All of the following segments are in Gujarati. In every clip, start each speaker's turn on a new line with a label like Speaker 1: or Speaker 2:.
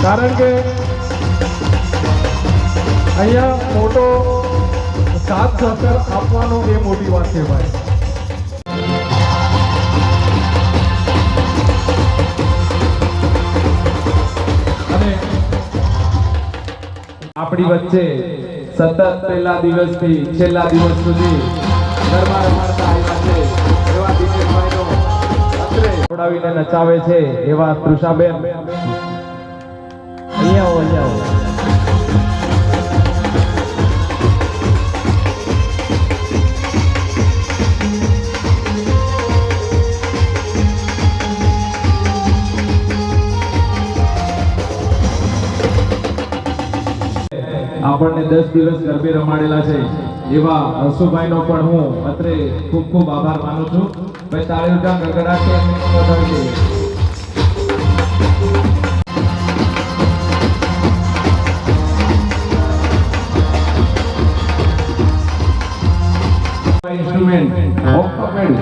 Speaker 1: કારણ કે અહીંયા મોટો સાથ સહકાર આપવાનો એ મોટી વાત છે ભાઈ. અને આપણી વચ્ચે સતત પહેલા દિવસથી છેલ્લા દિવસ સુધી ગરબા રમાડતા આવ્યા છે એવા દિનેશભાઈનો અત્રે જોડાવીને નચાવે છે એવા તૃષાબેન અહીંયા આવો. આપણને 10 દિવસ ગરબે રમાડેલા છે એવા હર્ષુભાઈનો પણ હું અત્રે ખૂબ ખૂબ આભાર માનું છું. ભાઈ તાળીઓના ગગડાટ વધાવી દઈએ. ઇન્સ્ટ્રુમેન્ટ ઓક્ટોપેડ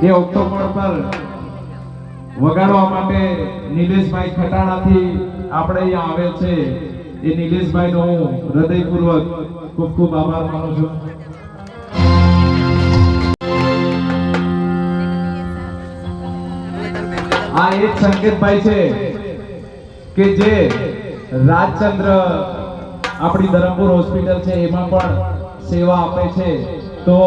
Speaker 1: એ ઓક્ટોપેડ પર વગાડવા માટે નિલેશભાઈ ખટાણાથી આપણે અહીંયા આવે છે. એ નિલેશભાઈનો હું હૃદયપૂર્વક ખૂબ ખૂબ આભાર માનું છું. આ એક સંકેતભાઈ છે કે જે રાજચંદ્ર આપણી ધરમપુર હોસ્પિટલ છે એમાં પણ સેવા આપે છે. તો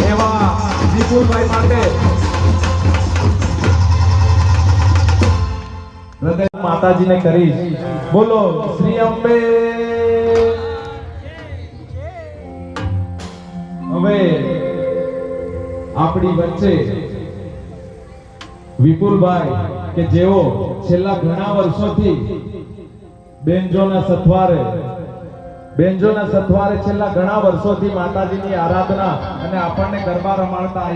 Speaker 1: એવા વિપુલભાઈ માટે હૃદય માતાજીને કરીશ. બોલો શ્રી અંબે. હવે આપણી વચ્ચે વિપુલભાઈ કે જેઓ છેલ્લા ઘણા વર્ષોથી બેન્જોના સથવારે છેલ્લા ઘણા વર્ષોથી માતાજીની આરાધના અને આપણને ગરબા રમાડતા